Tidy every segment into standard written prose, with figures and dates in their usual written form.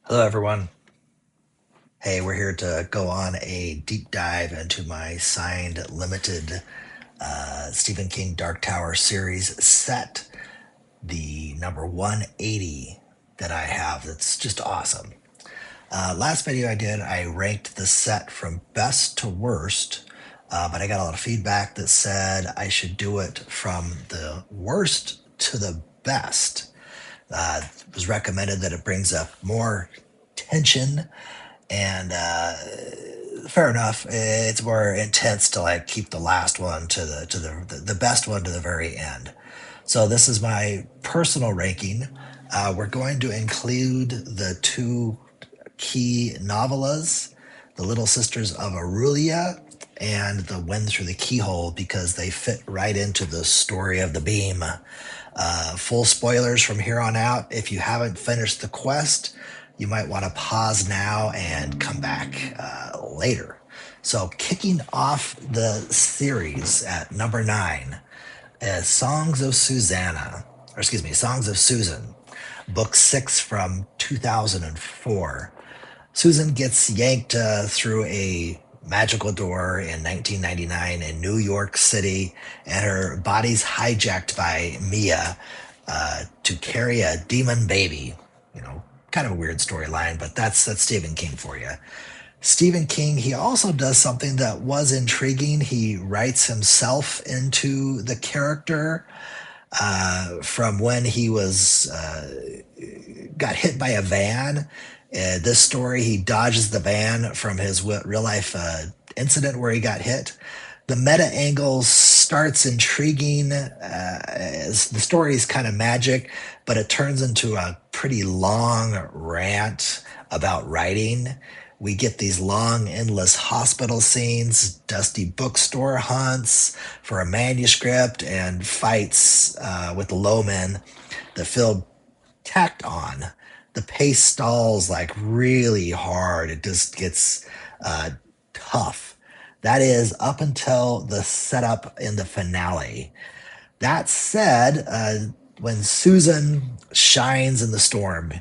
Hello, everyone. Hey, we're here to go on a deep dive into my signed limited Stephen King Dark Tower series set, the number 180 that I have. That's just awesome. Last video I did, I ranked the set from best to worst, but I got a lot of feedback that said I should do it from the worst to the best. It was recommended that it brings up more tension and fair enough. It's more intense to like keep the last one to the best one to the very end. So this is my personal ranking. We're going to include the two key novellas, The Little Sisters of Eluria and The Wind Through the Keyhole, because they fit right into the story of the beam. Full spoilers from here on out. If you haven't finished the quest, you might want to pause now and come back later. So, kicking off the series at number 9 is Songs of Susannah, or excuse me, Songs of Susan, book 6 from 2004. Susan gets yanked through a magical door in 1999 in New York City, and her body's hijacked by Mia to carry a demon baby. You know, kind of a weird storyline, but that's Stephen King for you. Stephen King, he also does something that was intriguing. He writes himself into the character from when he was got hit by a van. This story, he dodges the van from his real life incident where he got hit. The meta angle starts intriguing. As the story is kind of magic, but it turns into a pretty long rant about writing. We get these long, endless hospital scenes, dusty bookstore hunts for a manuscript, and fights with the low men that feel tacked on. The pace stalls like really hard. It just gets tough. That is up until the setup in the finale. That said, when Susan shines in the storm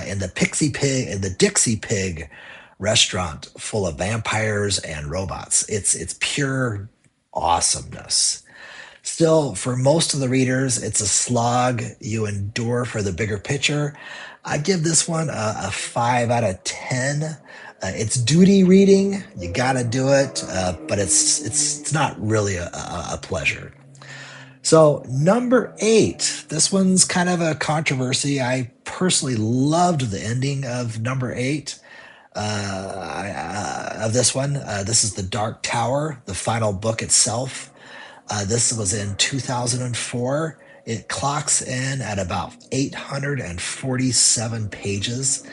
in the Dixie Pig restaurant full of vampires and robots, it's pure awesomeness. Still, for most of the readers, it's a slog you endure for the bigger picture. I give this one a 5 out of 10. It's duty reading. You got to do it, but it's not really a pleasure. So, number 8. This one's kind of a controversy. I personally loved the ending of number 8 of this one. This is The Dark Tower, the final book itself. This was in 2004. It clocks in at about 847 pages.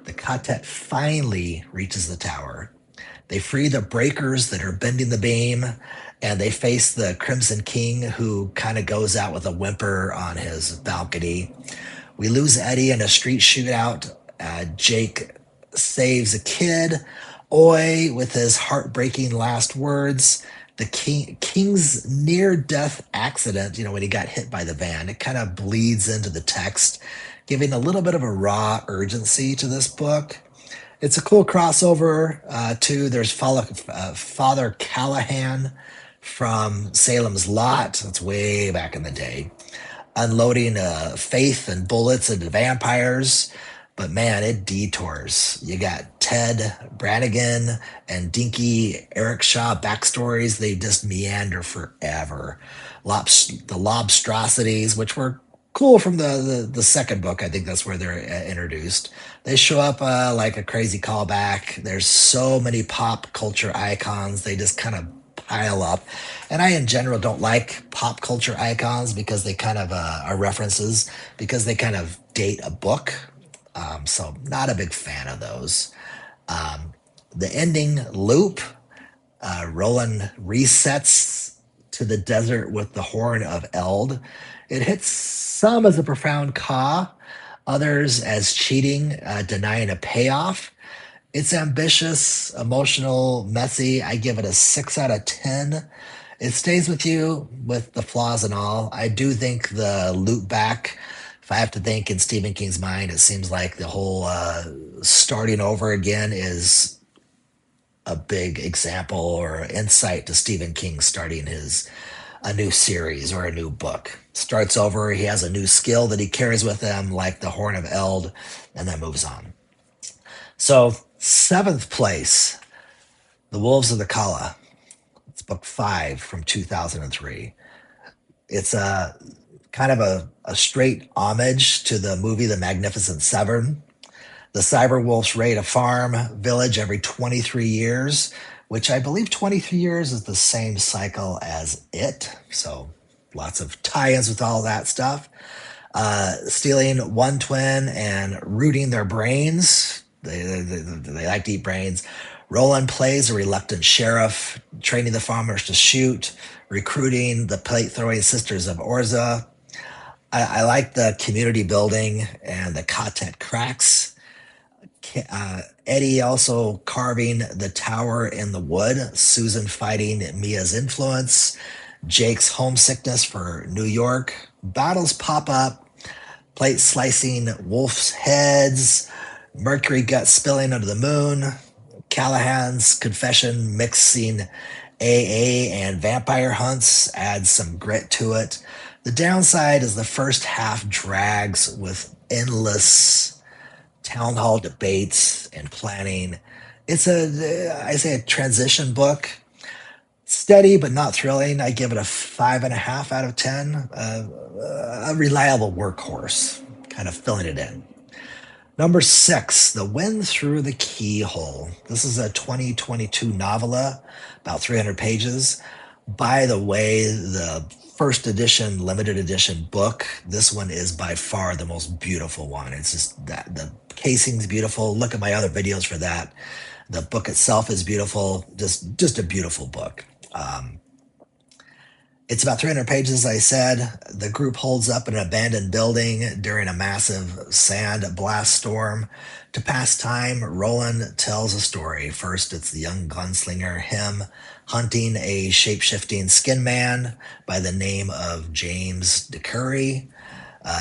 The quartet finally reaches the tower. They free the breakers that are bending the beam, and they face the Crimson King, who kind of goes out with a whimper on his balcony. We lose Eddie in a street shootout. Jake saves a kid. Oi, with his heartbreaking last words. The King's near-death accident, when he got hit by the van, it kind of bleeds into the text, giving a little bit of a raw urgency to this book. It's a cool crossover, too. There's Father Callahan from Salem's Lot. That's way back in the day. Unloading faith and bullets into vampires. But man, it detours. You got Ted Brannigan and Dinky Eric Shaw backstories. They just meander forever. The lobstrosities, which were cool from the second book. I think that's where they're introduced. They show up like a crazy callback. There's so many pop culture icons. They just kind of pile up. And I, in general, don't like pop culture icons because they kind of are references, because they kind of date a book. So not a big fan of those. The ending loop, Roland resets to the desert with the Horn of Eld. It hits some as a profound caw, others as cheating, denying a payoff. It's ambitious, emotional, messy. I give it a 6 out of 10. It stays with you with the flaws and all. I do think the loop back If I have to think in Stephen King's mind, it seems like the whole starting over again is a big example or insight to Stephen King starting his a new series or a new book. Starts over, he has a new skill that he carries with him, like the Horn of Eld, and then moves on. So, seventh place, The Wolves of the Calla. It's book 5 from 2003. It's a kind of a straight homage to the movie The Magnificent Seven. The cyber wolves raid a farm village every 23 years, which I believe 23 years is the same cycle as it. So lots of tie-ins with all that stuff. Stealing one twin and rooting their brains. They like to eat brains. Roland plays a reluctant sheriff, training the farmers to shoot, recruiting the plate-throwing sisters of Orza. I like the community building and the content cracks. Eddie also carving the tower in the wood, Susan fighting Mia's influence, Jake's homesickness for New York, battles pop up, plate slicing wolf's heads, mercury gut spilling under the moon, Callahan's confession mixing AA and vampire hunts adds some grit to it. The downside is the first half drags with endless town hall debates and planning. It's I say a transition book. Steady but not thrilling. I give it a 5.5 out of 10. A reliable workhorse, kind of filling it in. Number 6, The Wind Through the Keyhole. This is a 2022 novella, about 300 pages. By the way, the first edition, limited edition book, this one is by far the most beautiful one. It's just that the casing's beautiful. Look at my other videos for that. The book itself is beautiful. Just a beautiful book. It's about 300 pages, as I said. The group holds up in an abandoned building during a massive sand blast storm. To pass time, Roland tells a story. First, it's the young gunslinger, him, hunting a shape-shifting skin man by the name of James DeCurry.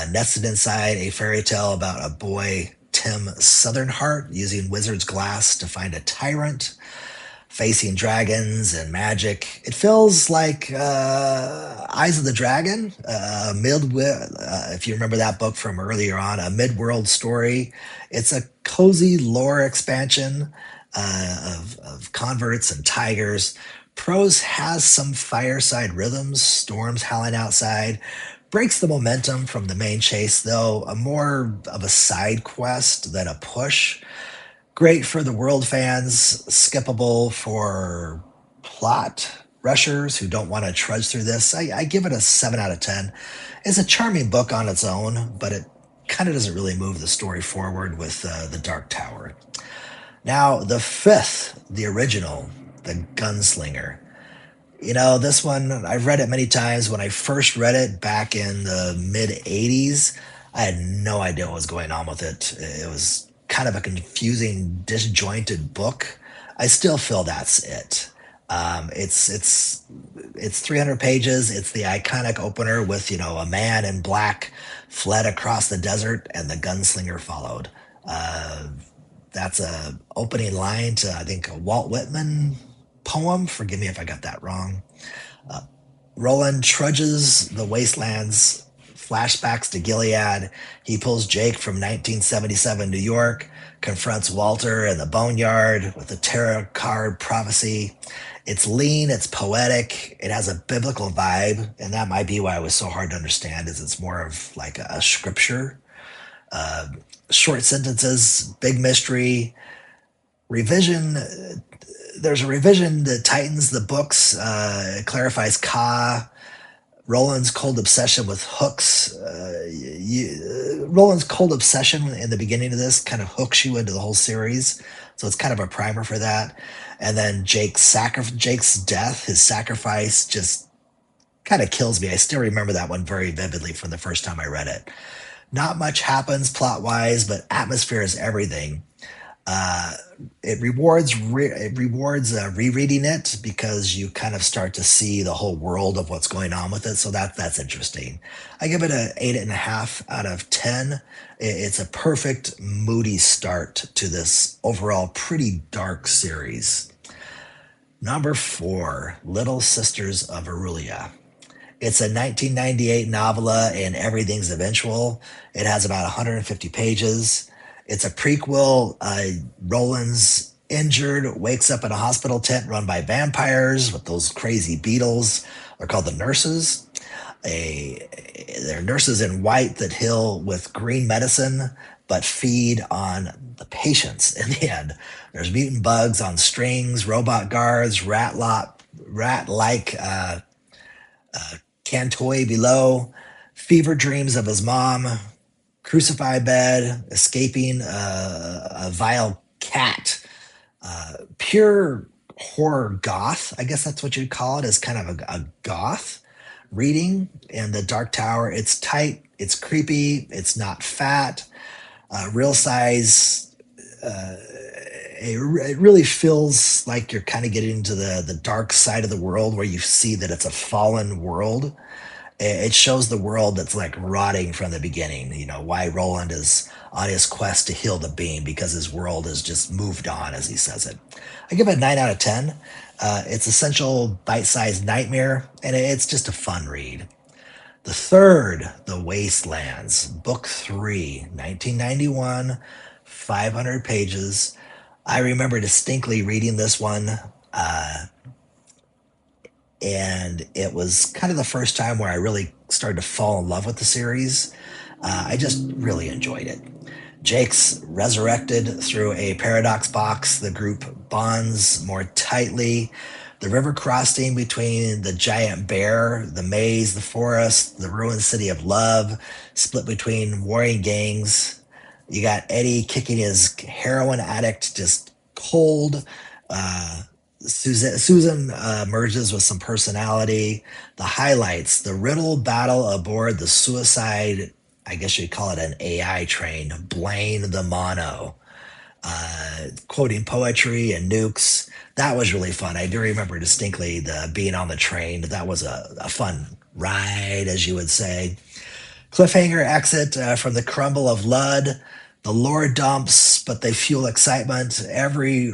Nested inside a fairy tale about a boy, Tim Southernheart, using wizard's glass to find a tyrant, facing dragons and magic. It feels like Eyes of the Dragon, if you remember that book from earlier on, a mid-world story. It's a cozy lore expansion of converts and tigers. Prose has some fireside rhythms, storms howling outside, breaks the momentum from the main chase, though, a more of a side quest than a push. Great for the world fans, skippable for plot rushers who don't want to trudge through this. I give it a 7 out of 10. It's a charming book on its own, but it kind of doesn't really move the story forward with The Dark Tower. Now, the 5th, the original, The Gunslinger. You know, this one, I've read it many times. When I first read it back in the mid 80s, I had no idea what was going on with it. It was kind of a confusing, disjointed book. I still feel that's it. It's 300 pages. It's the iconic opener with a man in black fled across the desert and the gunslinger followed. That's a opening line to I think a Walt Whitman poem. Forgive me if I got that wrong. Roland trudges the wastelands, flashbacks to Gilead. He pulls Jake from 1977 New York, confronts Walter in the boneyard with the tarot card prophecy. It's lean, it's poetic, it has a biblical vibe, and that might be why it was so hard to understand, is it's more of like a scripture. Short sentences, big mystery, revision. There's a revision that tightens the books, it clarifies Roland's cold obsession with hooks. Roland's cold obsession in the beginning of this kind of hooks you into the whole series. So it's kind of a primer for that. And then Jake's death, his sacrifice, just kind of kills me. I still remember that one very vividly from the first time I read it. Not much happens plot-wise, but atmosphere is everything. Uh, it rewards rereading it because you kind of start to see the whole world of what's going on with it. So that's interesting. I give it a 8.5 out of 10. It's a perfect moody start to this overall pretty dark series. Number 4, Little Sisters of Erulia. It's a 1998 novella and everything's eventual. It has about 150 pages. It's a prequel. Roland's injured, wakes up in a hospital tent run by vampires with those crazy beetles. They're called the nurses. A, they're nurses in white that heal with green medicine but feed on the patients in the end. There's mutant bugs on strings, robot guards, rat like Cantoy below, fever dreams of his mom, crucified bed, escaping a vile cat. Pure horror goth, I guess that's what you'd call it, is kind of a goth reading in the Dark Tower. It's tight, it's creepy, it's not fat, real size. It really feels like you're kind of getting into the dark side of the world where you see that it's a fallen world. It shows the world that's like rotting from the beginning. You know, why Roland is on his quest to heal the being because his world has just moved on, as he says it. I give it a 9 out of 10. It's essential bite sized nightmare, and it's just a fun read. The third, The Wastelands, Book 3, 1991, 500 pages. I remember distinctly reading this one, and it was kind of the first time where I really started to fall in love with the series. I just really enjoyed it. Jake's resurrected through a paradox box. The group bonds more tightly. The river crossing between the giant bear, the maze, the forest, the ruined city of love, split between warring gangs. You got Eddie kicking his heroin addict just cold. Uh, Susan merges with some personality. The highlights: the riddle battle aboard the suicide, I guess you'd call it an AI train, Blaine the Mono, quoting poetry and nukes. That was really fun. I do remember distinctly the being on the train. That was a fun ride, as you would say. Cliffhanger exit from the crumble of Lud. The lore dumps, but they fuel excitement. Every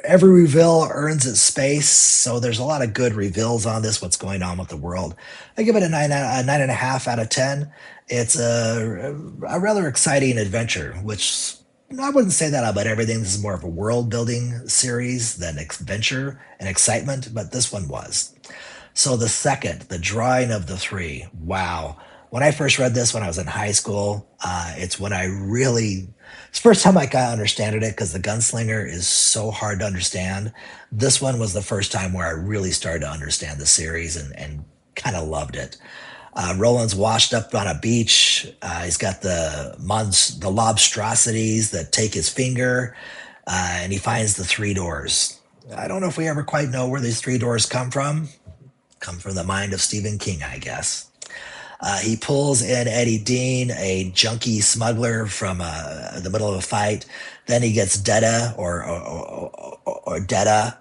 reveal earns its space, so there's a lot of good reveals on this. What's going on with the world? I give it a 9.5 out of 10. It's a rather exciting adventure, which I wouldn't say that about everything. This is more of a world building series than adventure and excitement, but this one was. So the second, the drawing of the three. Wow. When I first read this when I was in high school, it's when I really, it's the first time I got understand it because the Gunslinger is so hard to understand. This one was the first time where I really started to understand the series and kind of loved it. Roland's washed up on a beach. He's got the lobstrosities that take his finger, and he finds the three doors. I don't know if we ever quite know where these three doors come from. Come from the mind of Stephen King, I guess. He pulls in Eddie Dean, a junkie smuggler from the middle of a fight. Then he gets Detta or Detta,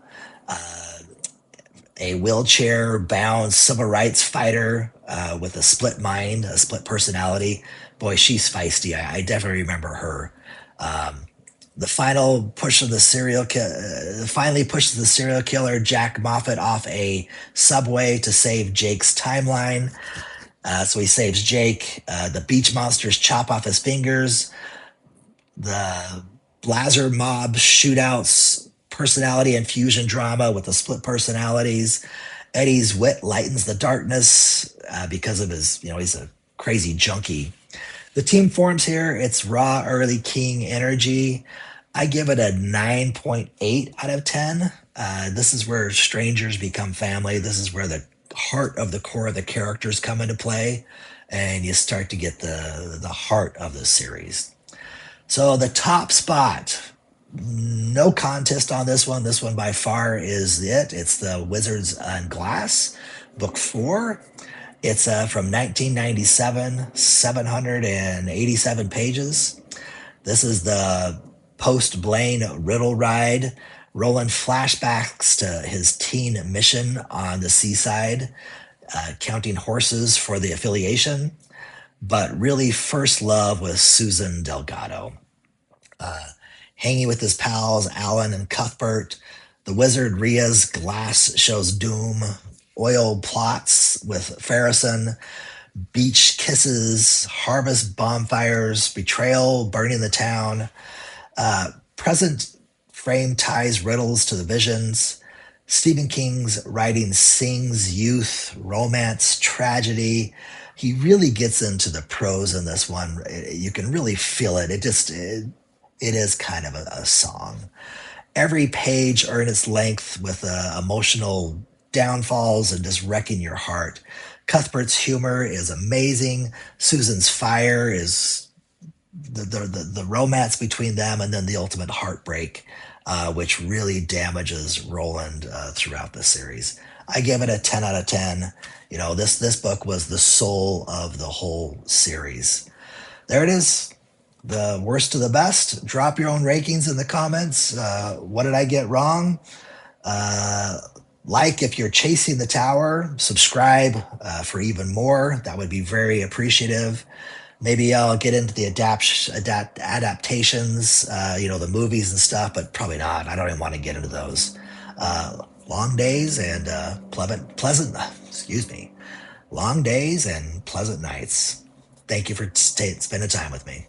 a wheelchair bound civil rights fighter with a split mind, a split personality. Boy, she's feisty. I definitely remember her. The final push of the serial finally pushes the serial killer Jack Moffat off a subway to save Jake's timeline. So he saves Jake. The beach monsters chop off his fingers. The Blazer mob shootouts, personality and fusion drama with the split personalities. Eddie's wit lightens the darkness because of his, he's a crazy junkie. The team forms here. It's raw, early King energy. I give it a 9.8 out of 10. This is where strangers become family. This is where the heart of the core of the characters come into play, and you start to get the heart of the series. So the top spot, no contest on this one. This one by far is it. It's the Wizards on Glass, book 4. It's from 1997, 787 pages. This is the Post Blaine Riddle Ride, Roland flashbacks to his teen mission on the seaside, counting horses for the affiliation, but really first love was Susan Delgado. Hanging with his pals Alan and Cuthbert, the wizard Ria's glass shows doom, oil plots with Farrison, beach kisses, harvest bonfires, betrayal, burning the town. Present frame ties riddles to the visions. Stephen King's writing sings youth, romance, tragedy. He really gets into the prose in this one. You can really feel it. It is kind of a song. Every page earned its length with emotional downfalls and just wrecking your heart. Cuthbert's humor is amazing. Susan's fire is the romance between them, and then the ultimate heartbreak, which really damages Roland throughout the series. I give it a 10 out of 10. You know, this book was the soul of the whole series. There it is. The worst to the best. Drop your own rankings in the comments. What did I get wrong? Like if you're chasing the tower, subscribe for even more. That would be very appreciative. Maybe I'll get into the adaptations, the movies and stuff, but probably not. I don't even want to get into those. Long days and long days and pleasant nights. Thank you for spending time with me.